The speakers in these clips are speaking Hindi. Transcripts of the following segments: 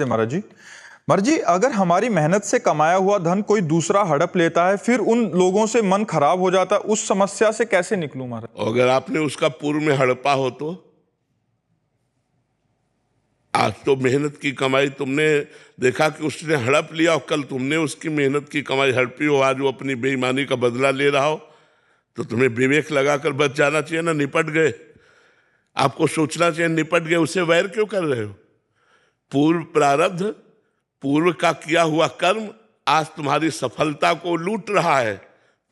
महाराज जी। महाराज जी, अगर हमारी मेहनत से कमाया हुआ धन कोई दूसरा हड़प लेता है, फिर उन लोगों से मन खराब हो जाता है, उस समस्या से कैसे निकलूं महाराज? अगर आपने उसका पूर्व में हड़पा हो तो आज तो मेहनत की कमाई तुमने देखा कि उसने हड़प लिया और कल तुमने उसकी मेहनत की कमाई हड़पी हो, आज वो अपनी बेईमानी का बदला ले रहा हो, तो तुम्हें विवेक लगाकर बच जाना चाहिए ना। निपट गए, आपको सोचना चाहिए निपट गए, उसे वैर क्यों कर रहे हो? पूर्व प्रारब्ध, पूर्व का किया हुआ कर्म आज तुम्हारी सफलता को लूट रहा है।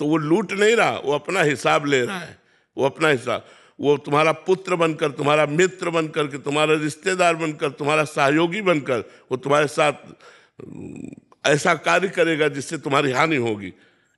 तो वो लूट नहीं रहा, वो अपना हिसाब ले रहा है। वो अपना हिसाब, वो तुम्हारा पुत्र बनकर, तुम्हारा मित्र बनकर के, तुम्हारा रिश्तेदार बनकर, तुम्हारा सहयोगी बनकर वो तुम्हारे साथ ऐसा कार्य करेगा जिससे तुम्हारी हानि होगी।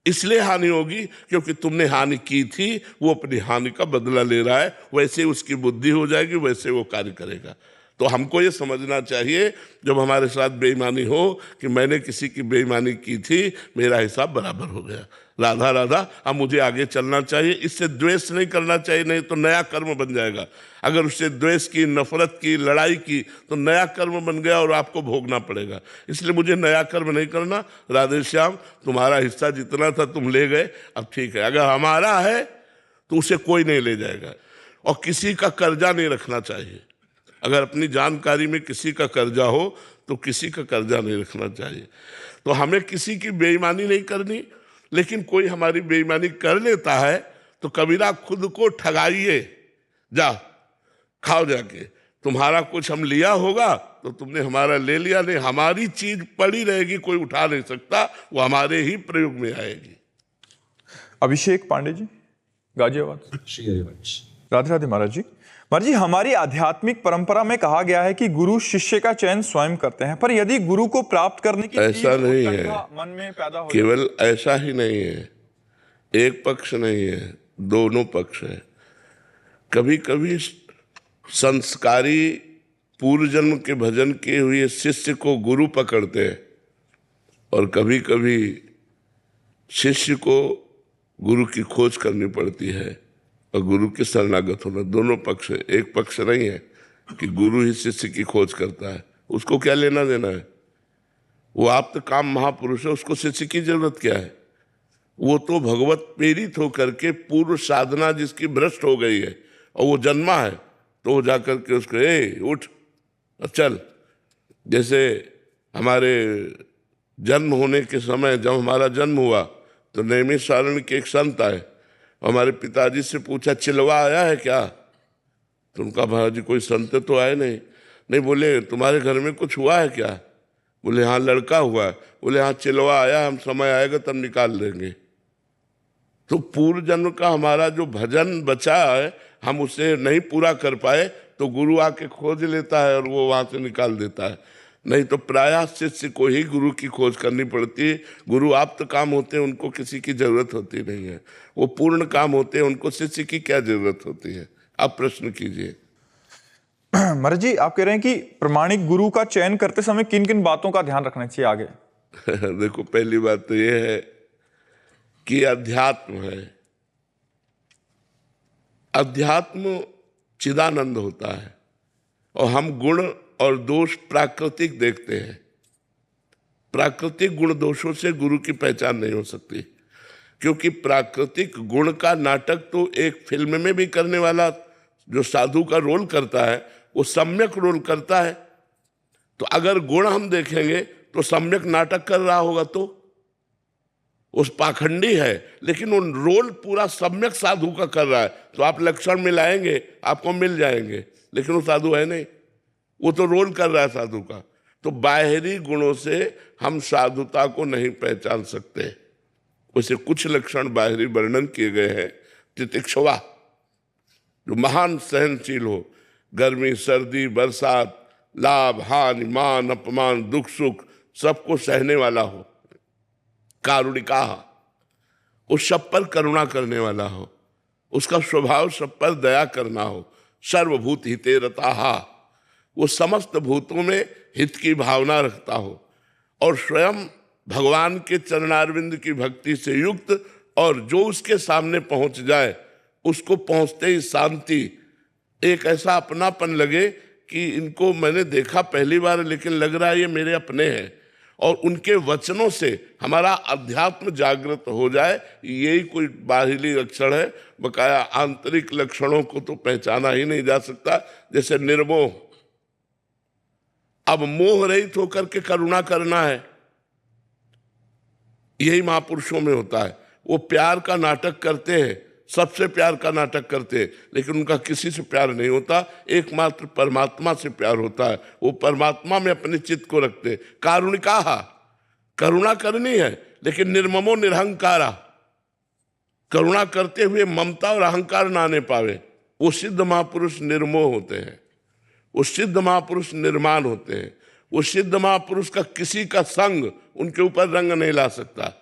इसलिए हानि होगी क्योंकि तुमने हानि की थी, वो अपनी हानि का बदला ले रहा है। वैसे उसकी बुद्धि हो जाएगी, वैसे वो कार्य करेगा। तो हमको ये समझना चाहिए जब हमारे साथ बेईमानी हो कि मैंने किसी की बेईमानी की थी, मेरा हिसाब बराबर हो गया, राधा राधा, अब मुझे आगे चलना चाहिए। इससे द्वेष नहीं करना चाहिए, नहीं तो नया कर्म बन जाएगा। अगर उससे द्वेष की, नफरत की, लड़ाई की तो नया कर्म बन गया और आपको भोगना पड़ेगा। इसलिए मुझे नया कर्म नहीं करना। राधे श्याम, तुम्हारा हिस्सा जितना था तुम ले गए, अब ठीक है। अगर हमारा है तो उसे कोई नहीं ले जाएगा। और किसी का कर्जा नहीं रखना चाहिए। अगर अपनी जानकारी में किसी का कर्जा हो तो किसी का कर्जा नहीं रखना चाहिए। तो हमें किसी की बेईमानी नहीं करनी, लेकिन कोई हमारी बेईमानी कर लेता है तो कबीरा खुद को ठगाइए, जा खाओ जाके। तुम्हारा कुछ हम लिया होगा तो तुमने हमारा ले लिया, नहीं हमारी चीज पड़ी रहेगी, कोई उठा नहीं सकता, वो हमारे ही प्रयोग में आएगी। अभिषेक पांडे जी, गाजियाबाद। राधे राधे महाराज जी। महाराज जी, हमारी आध्यात्मिक परंपरा में कहा गया है कि गुरु शिष्य का चयन स्वयं करते हैं, पर यदि गुरु को प्राप्त करने की ऐसा नहीं है, मन में पैदा हो, केवल ऐसा ही नहीं है, एक पक्ष नहीं है, दोनों पक्ष है। कभी कभी संस्कारी पूर्व जन्म के भजन किए हुए शिष्य को गुरु पकड़ते हैं और कभी कभी शिष्य को गुरु की खोज करनी पड़ती है और गुरु के शरणागत होना। दोनों पक्ष है, एक पक्ष नहीं है कि गुरु ही शिष्य की खोज करता है। उसको क्या लेना देना है? वो आप्त काम महापुरुष है, उसको शिष्य की जरूरत क्या है? वो तो भगवत प्रेरित होकर के पूर्व साधना जिसकी भ्रष्ट हो गई है और वो जन्मा है, तो वो जाकर के उसको उठ चल। जैसे हमारे जन्म होने के समय, जब हमारा जन्म हुआ तो नैमिषारण्य के एक संत आए, हमारे पिताजी से पूछा चिलवा आया है क्या? तो उनका महाराज कोई संत तो आए नहीं। नहीं, बोले तुम्हारे घर में कुछ हुआ है क्या? बोले हाँ लड़का हुआ है। बोले हाँ चिलवा आया, हम समय आएगा तब निकाल लेंगे। तो पूर्व जन्म का हमारा जो भजन बचा है, हम उसे नहीं पूरा कर पाए तो गुरु आके खोज लेता है और वो वहां से निकाल देता है। नहीं तो प्रायः शिष्य को ही गुरु की खोज करनी पड़ती है। गुरु आप्त काम होते हैं, उनको किसी की जरूरत होती नहीं है। वो पूर्ण काम होते हैं, उनको शिष्य की क्या जरूरत होती है? आप प्रश्न कीजिए। महाराज जी, आप कह रहे हैं कि प्रमाणिक गुरु का चयन करते समय किन किन बातों का ध्यान रखना चाहिए आगे? देखो, पहली बात तो ये है कि अध्यात्म है। अध्यात्म चिदानंद होता है और हम गुण और दोष प्राकृतिक देखते हैं। प्राकृतिक गुण दोषों से गुरु की पहचान नहीं हो सकती, क्योंकि प्राकृतिक गुण का नाटक तो एक फिल्म में भी करने वाला जो साधु का रोल करता है वो सम्यक रोल करता है। तो अगर गुण हम देखेंगे तो सम्यक नाटक कर रहा होगा तो उस पाखंडी है, लेकिन वो रोल पूरा सम्यक साधु का कर रहा है। तो आप लक्षण मिलाएंगे, आपको मिल जाएंगे, लेकिन वो साधु है नहीं, वो तो रोल कर रहा है साधु का। तो बाहरी गुणों से हम साधुता को नहीं पहचान सकते। उसे कुछ लक्षण बाहरी वर्णन किए गए हैं। तितिक्षुवा, जो महान सहनशील हो, गर्मी सर्दी बरसात, लाभ हानि मान अपमान दुख सुख सबको सहने वाला हो। कारुणिका, उस सब पर करुणा करने वाला हो, उसका स्वभाव सब पर दया करना हो। सर्वभूत हिते रताहा, वो समस्त भूतों में हित की भावना रखता हो और स्वयं भगवान के चरणारविंद की भक्ति से युक्त, और जो उसके सामने पहुंच जाए उसको पहुंचते ही शांति, एक ऐसा अपनापन लगे कि इनको मैंने देखा पहली बार, लेकिन लग रहा है ये मेरे अपने हैं, और उनके वचनों से हमारा अध्यात्म जागृत हो जाए, यही कोई बाहरी लक्षण है। बकाया आंतरिक लक्षणों को तो पहचाना ही नहीं जा सकता। जैसे निर्मोह, अब मोह रहित होकर के करुणा करना है, यही महापुरुषों में होता है। वो प्यार का नाटक करते हैं, सबसे प्यार का नाटक करते हैं, लेकिन उनका किसी से प्यार नहीं होता, एकमात्र परमात्मा से प्यार होता है। वो परमात्मा में अपने चित्त को रखते हैं। कारुणिकाहा, करुणा करनी है, लेकिन निर्ममो निरहंकारा, करुणा करते हुए ममता और अहंकार ना आने पावे। वो सिद्ध महापुरुष निर्मोह होते हैं, वो सिद्ध महापुरुष निर्माण होते हैं। वो सिद्ध महापुरुष का किसी का संग उनके ऊपर रंग नहीं ला सकता,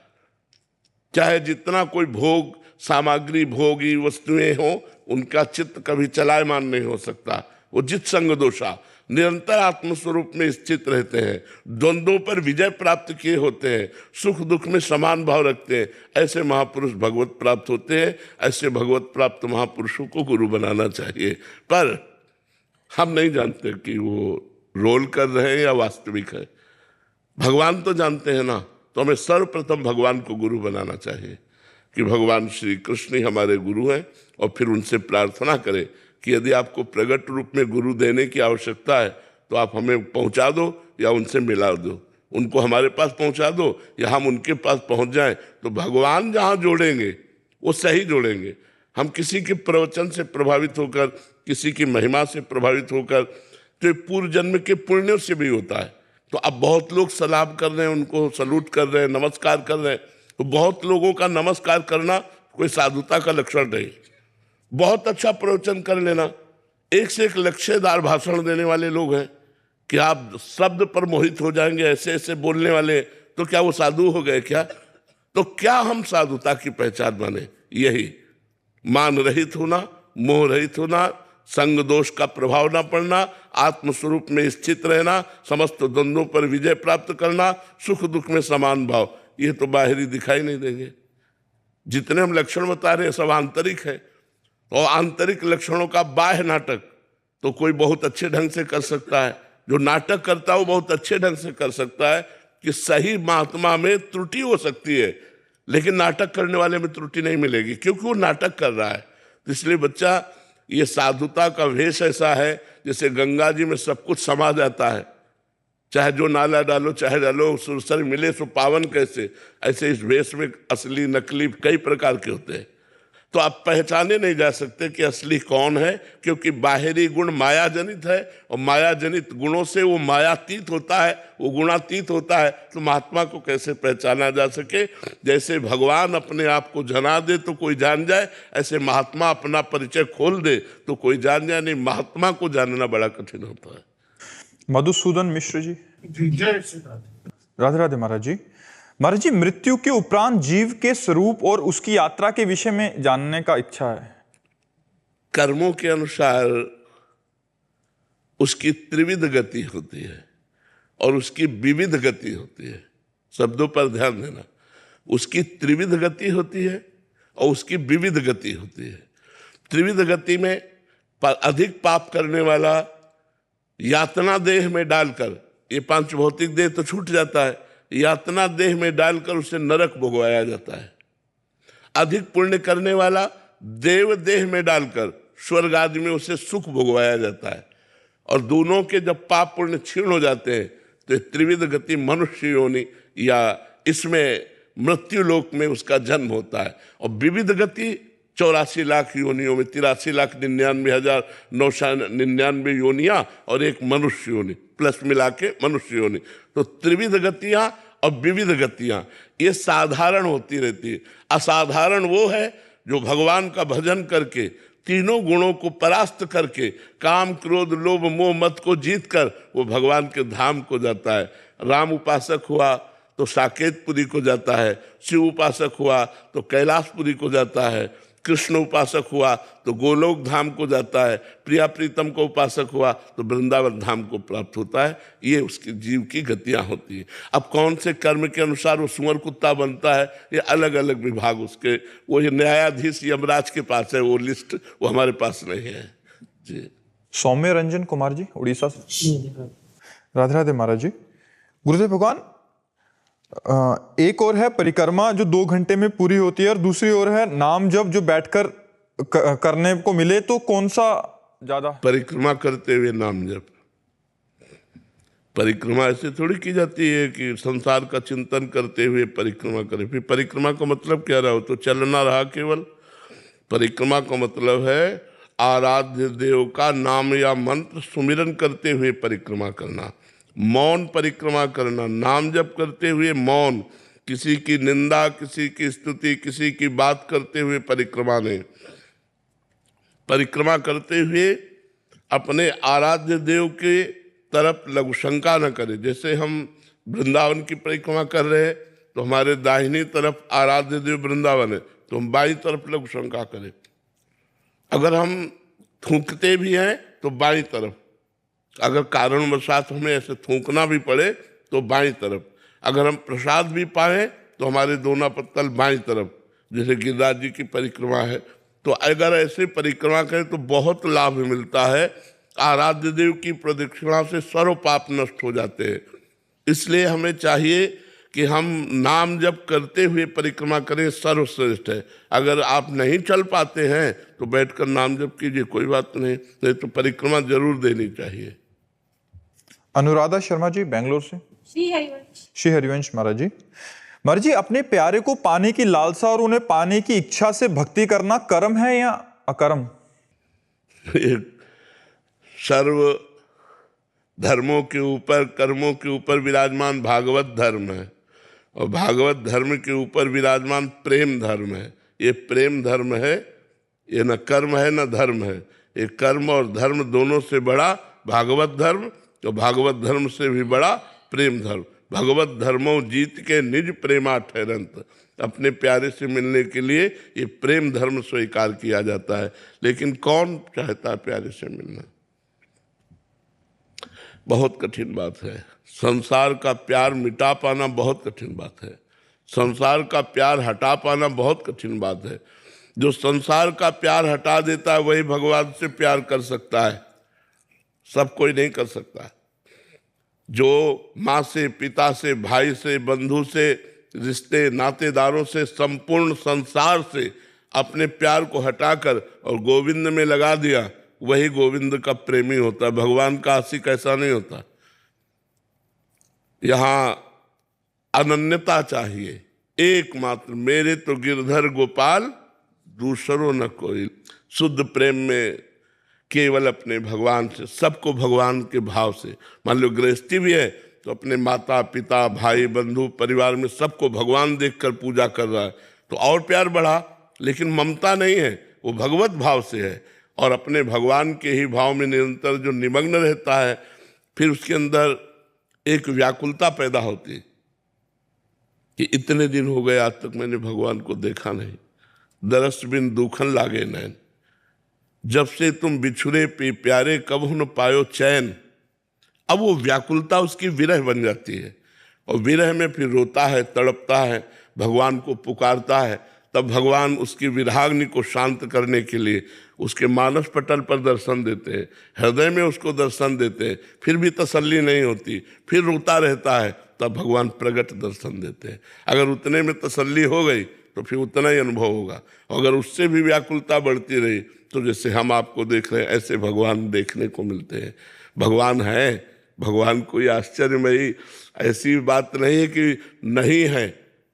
चाहे जितना कोई भोग सामग्री भोगी वस्तुएं हो, उनका चित्त कभी चलायमान नहीं हो सकता। वो जित संग दोषा, निरंतर आत्मस्वरूप में स्थित रहते हैं, द्वंद्वों पर विजय प्राप्त किए होते हैं, सुख दुख में समान भाव रखते हैं। ऐसे महापुरुष भगवत प्राप्त होते हैं। ऐसे भगवत प्राप्त महापुरुषों को गुरु बनाना चाहिए। पर हम नहीं जानते कि वो रोल कर रहे हैं या वास्तविक है। भगवान तो जानते हैं ना, तो हमें सर्वप्रथम भगवान को गुरु बनाना चाहिए कि भगवान श्री कृष्ण ही हमारे गुरु हैं, और फिर उनसे प्रार्थना करें कि यदि आपको प्रगट रूप में गुरु देने की आवश्यकता है तो आप हमें पहुंचा दो या उनसे मिला दो, उनको हमारे पास पहुंचा दो या हम उनके पास पहुंच जाएं। तो भगवान जहां जोड़ेंगे वो सही जोड़ेंगे। हम किसी के प्रवचन से प्रभावित होकर, किसी की महिमा से प्रभावित होकर, तो पूर्व जन्म के पुण्यों से भी होता है। तो अब बहुत लोग सलाम कर रहे हैं, उनको सलूट कर रहे हैं, नमस्कार कर रहे हैं, तो बहुत लोगों का नमस्कार करना कोई साधुता का लक्षण नहीं। बहुत अच्छा प्रवचन कर लेना, एक से एक लक्ष्यदार भाषण देने वाले लोग हैं कि आप शब्द पर मोहित हो जाएंगे, ऐसे ऐसे बोलने वाले, तो क्या वो साधु हो गए क्या? तो क्या हम साधुता की पहचान माने? यही मान रहित होना, मोह रहित होना, संग दोष का प्रभाव न पड़ना, आत्मस्वरूप में स्थित रहना, समस्त द्वंद्वों पर विजय प्राप्त करना, सुख दुख में समान भाव। ये तो बाहरी दिखाई नहीं देंगे। जितने हम लक्षण बता रहे हैं सब आंतरिक है, और आंतरिक लक्षणों का बाह्य नाटक तो कोई बहुत अच्छे ढंग से कर सकता है। जो नाटक करता है वो बहुत अच्छे ढंग से कर सकता है कि सही महात्मा में त्रुटि हो सकती है, लेकिन नाटक करने वाले में त्रुटि नहीं मिलेगी, क्योंकि वो नाटक कर रहा है। तो इसलिए बच्चा, ये साधुता का वेश ऐसा है जैसे गंगा जी में सब कुछ समा जाता है, चाहे जो नाला डालो चाहे डालो, सुरसर मिले सो पावन कैसे। ऐसे इस वेश में असली नकली कई प्रकार के होते हैं। तो आप पहचाने नहीं जा सकते कि असली कौन है, क्योंकि बाहरी गुण माया जनित है, और माया जनित गुणों से वो मायातीत होता है, वो गुणातीत होता है। तो महात्मा को कैसे पहचाना जा सके? जैसे भगवान अपने आप को जना दे तो कोई जान जाए, ऐसे महात्मा अपना परिचय खोल दे तो कोई जान जाए। नहीं, महात्मा को जानना बड़ा कठिन होता है। मधुसूदन मिश्र जी। जय श्री राधे। राधे राधे महाराज जी। महाराज जी, मृत्यु के उपरांत जीव के स्वरूप और उसकी यात्रा के विषय में जानने का इच्छा है। कर्मों के अनुसार उसकी त्रिविध गति होती है और उसकी विविध गति होती है। शब्दों पर ध्यान देना, उसकी त्रिविध गति होती है और उसकी विविध गति होती है। त्रिविध गति में अधिक पाप करने वाला यातना देह में डालकर, ये पांच भौतिक देह तो छूट जाता है, यातना देह में डालकर उसे नरक भोगवाया जाता है। अधिक पुण्य करने वाला देव देह में डालकर स्वर्ग आदि में उसे सुख भोगवाया जाता है। और दोनों के जब पाप पुण्य क्षीण हो जाते हैं तो त्रिविध गति मनुष्य योनि या इसमें मृत्यु लोक में उसका जन्म होता है। और विविध गति 84 लाख योनियों में 83,99,999 योनियां और एक मनुष्य योनि प्लस मिला के मनुष्य योनि। तो त्रिविध गतियां और विविध गतियां ये साधारण होती रहती है। असाधारण वो है जो भगवान का भजन करके तीनों गुणों को परास्त करके काम क्रोध लोभ मोह मत को जीत कर वो भगवान के धाम को जाता है। राम उपासक हुआ तो साकेतपुरी को जाता है, शिव उपासक हुआ तो कैलाशपुरी को जाता है, कृष्ण उपासक हुआ तो गोलोक धाम को जाता है, प्रिया प्रीतम को उपासक हुआ तो वृंदावन धाम को प्राप्त होता है। ये उसकी जीव की गतियां होती हैं। अब कौन से कर्म के अनुसार वो सुअर कुत्ता बनता है, ये अलग अलग विभाग उसके, वो ये न्यायाधीश यमराज के पास है वो लिस्ट, वो हमारे पास नहीं है जी। सौम्य रंजन कुमार जी उड़ीसा से। राधे राधे महाराज जी। गुरुदेव भगवान, एक और है परिक्रमा जो 2 घंटे में पूरी होती है और दूसरी ओर है नाम जप जो बैठकर करने को मिले, तो कौन सा ज्यादा? परिक्रमा करते हुए नाम जप। परिक्रमा ऐसे थोड़ी की जाती है कि संसार का चिंतन करते हुए परिक्रमा करें। फिर परिक्रमा का मतलब क्या रहा? हो तो चलना रहा केवल। परिक्रमा का मतलब है आराध्य देव का नाम या मंत्र सुमिरन करते हुए परिक्रमा करना, मौन परिक्रमा करना, नाम जप करते हुए मौन, किसी की निंदा, किसी की स्तुति, किसी की बात करते हुए परिक्रमा नहीं। परिक्रमा करते हुए अपने आराध्य देव के तरफ लघु शंका न करें। जैसे हम वृंदावन की परिक्रमा कर रहे हैं तो हमारे दाहिनी तरफ आराध्य देव वृंदावन है, तो हम बाईं तरफ लघु शंका करें। अगर हम थूकते भी हैं तो बाईं तरफ, अगर कारणवशात हमें ऐसे थूकना भी पड़े तो बाईं तरफ, अगर हम प्रसाद भी पाए तो हमारे दोनों पत्तल बाईं तरफ, जैसे गिरिराज जी की परिक्रमा है। तो अगर ऐसे परिक्रमा करें तो बहुत लाभ मिलता है। आराध्य देव की प्रदक्षिणा से सर्व पाप नष्ट हो जाते हैं। इसलिए हमें चाहिए कि हम नाम जप करते हुए परिक्रमा करें, सर्वश्रेष्ठ है। अगर आप नहीं चल पाते हैं तो बैठकर नाम जप कीजिए, कोई बात नहीं तो परिक्रमा जरूर देनी चाहिए। अनुराधा शर्मा जी बेंगलोर से। श्री हरिवंश महाराज जी। महाराज जी, अपने प्यारे को पाने की लालसा और उन्हें पाने की इच्छा से भक्ति करना कर्म है या अकर्म? सर्व धर्मों के ऊपर, कर्मों के ऊपर विराजमान भागवत धर्म है और भागवत धर्म के ऊपर विराजमान प्रेम धर्म है। ये प्रेम धर्म है, ये न कर्म है न धर्म है। ये कर्म और धर्म दोनों से बड़ा भागवत धर्म, तो भागवत धर्म से भी बड़ा प्रेम धर्म। भगवत धर्मों जीत के निज प्रेमा ठहरंत। अपने प्यारे से मिलने के लिए ये प्रेम धर्म स्वीकार किया जाता है। लेकिन कौन चाहता है प्यारे से मिलना? बहुत कठिन बात है। संसार का प्यार मिटा पाना बहुत कठिन बात है। संसार का प्यार हटा पाना बहुत कठिन बात है। जो संसार का प्यार हटा देता है वही भगवान से प्यार कर सकता है, सब कोई नहीं कर सकता। जो माँ से, पिता से, भाई से, बंधु से, रिश्ते नातेदारों से, संपूर्ण संसार से अपने प्यार को हटाकर और गोविंद में लगा दिया, वही गोविंद का प्रेमी होता है। भगवान का आशिक ऐसा नहीं होता। यहाँ अनन्यता चाहिए। एकमात्र मेरे तो गिरधर गोपाल, दूसरों न कोई। शुद्ध प्रेम में केवल अपने भगवान से, सबको भगवान के भाव से। मान लो गृहस्थी भी है तो अपने माता पिता, भाई बंधु, परिवार में सबको भगवान देखकर पूजा कर रहा है तो और प्यार बढ़ा। लेकिन ममता नहीं है, वो भगवत भाव से है और अपने भगवान के ही भाव में निरंतर जो निमग्न रहता है, फिर उसके अंदर एक व्याकुलता पैदा होती है कि इतने दिन हो गए आज तक मैंने भगवान को देखा नहीं। दरस बिन दुखन लागे नैन, जब से तुम बिछुरे प्यारे कबहु न पायो चैन। अब वो व्याकुलता उसकी विरह बन जाती है और विरह में फिर रोता है, तड़पता है, भगवान को पुकारता है। तब भगवान उसकी विराग्नि को शांत करने के लिए उसके मानस पटल पर दर्शन देते हैं, हृदय में उसको दर्शन देते हैं। फिर भी तसल्ली नहीं होती, फिर रोता रहता है, तब भगवान प्रगट दर्शन देते हैं। अगर उतने में तसल्ली हो गई तो फिर उतना ही अनुभव होगा। अगर उससे भी व्याकुलता बढ़ती रही तो जैसे हम आपको देख रहे हैं ऐसे भगवान देखने को मिलते हैं। भगवान है, भगवान कोई आश्चर्यमयी ऐसी बात नहीं है कि नहीं है।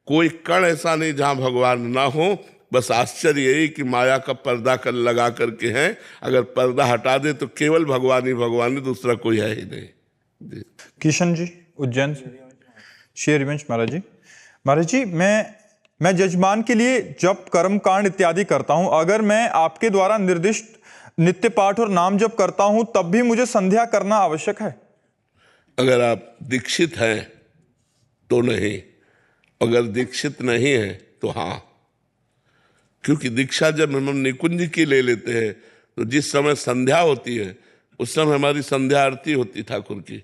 कोई कण ऐसा नहीं जहाँ भगवान ना हो। बस आश्चर्य यही कि माया का पर्दा कर लगा करके हैं। अगर पर्दा हटा दे तो केवल भगवान ही, दूसरा कोई है ही नहीं। किशन जी उज्जैन से। श्री हरिवंश महाराज जी। महाराज जी, मैं जजमान के लिए जप, कर्म कांड इत्यादि करता हूं। अगर मैं आपके द्वारा निर्दिष्ट नित्य पाठ और नाम जप करता हूं तब भी मुझे संध्या करना आवश्यक है? अगर आप दीक्षित हैं तो नहीं, अगर दीक्षित नहीं है तो हाँ। क्योंकि दीक्षा जब हम निकुंज की ले लेते हैं तो जिस समय संध्या होती है उस समय हमारी संध्या आरती होती ठाकुर की,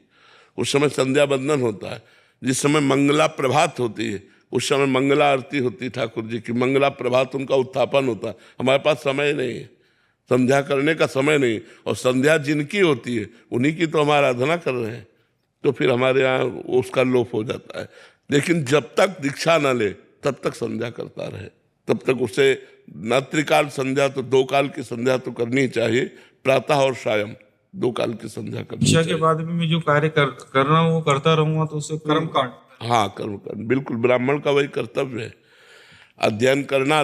उस समय संध्या बंदन होता है। जिस समय मंगला प्रभात होती है उस समय मंगला आरती होती ठाकुर जी की, मंगला प्रभात उनका उत्थापन होता है। हमारे पास समय नहीं है, संध्या करने का समय नहीं। और संध्या जिनकी होती है उन्हीं की तो हम आराधना कर रहे हैं, तो फिर हमारे यहाँ उसका लोप हो जाता है। लेकिन जब तक दीक्षा न ले तब तक संध्या करता रहे, तब तक उसे न त्रिकाल संध्या तो 2 काल की संध्या तो करनी चाहिए, प्रातः और सायं 2 काल की संध्या करनी दीक्षा चाहिए। के बाद भी मैं जो कार्य कर रहा हूँ वो करता रहूंगा तो उससे कर्म कांड। हाँ, कर्म करना बिल्कुल ब्राह्मण का वही कर्तव्य है। अध्ययन करना,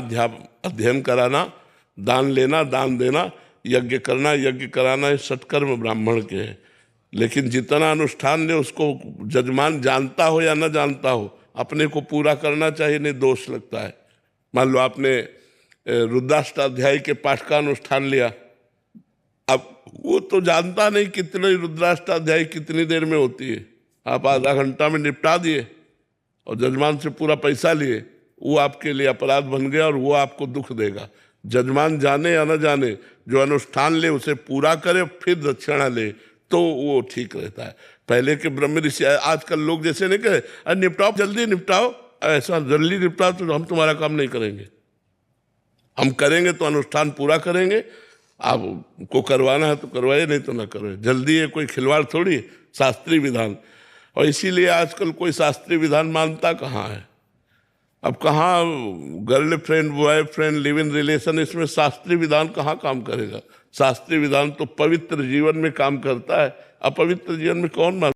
अध्ययन कराना, दान लेना, दान देना, यज्ञ करना, यज्ञ कराना, ये सत्कर्म ब्राह्मण के हैं। लेकिन जितना अनुष्ठान ले उसको जजमान जानता हो या न जानता हो, अपने को पूरा करना चाहिए, नहीं दोष लगता है। मान लो आपने रुद्राष्टाध्यायी के पाठ का अनुष्ठान लिया, अब वो तो जानता नहीं कितने रुद्राष्टाध्यायी कितनी देर में होती है, आप आधा घंटा में निपटा दिए और जजमान से पूरा पैसा लिए, वो आपके लिए अपराध बन गया और वो आपको दुख देगा। जजमान जाने या न जाने, जो अनुष्ठान ले उसे पूरा करे फिर दक्षिणा ले तो वो ठीक रहता है। पहले के ब्रह्म ऋषि, आजकल लोग जैसे नहीं कहे अरे निपटाओ जल्दी निपटाओ, ऐसा जल्दी निपटाओ तो हम तुम्हारा काम नहीं करेंगे, हम करेंगे तो अनुष्ठान पूरा करेंगे, आपको करवाना है तो करवाइए, नहीं तो ना करवाइए। जल्दी है कोई खिलवाड़ थोड़ी, शास्त्रीय विधान। और इसीलिए आजकल कोई शास्त्रीय विधान मानता कहाँ है। अब कहाँ girlfriend boyfriend live in relation, इसमें शास्त्रीय विधान कहाँ काम करेगा। शास्त्रीय विधान तो पवित्र जीवन में काम करता है, अपवित्र जीवन में कौन मान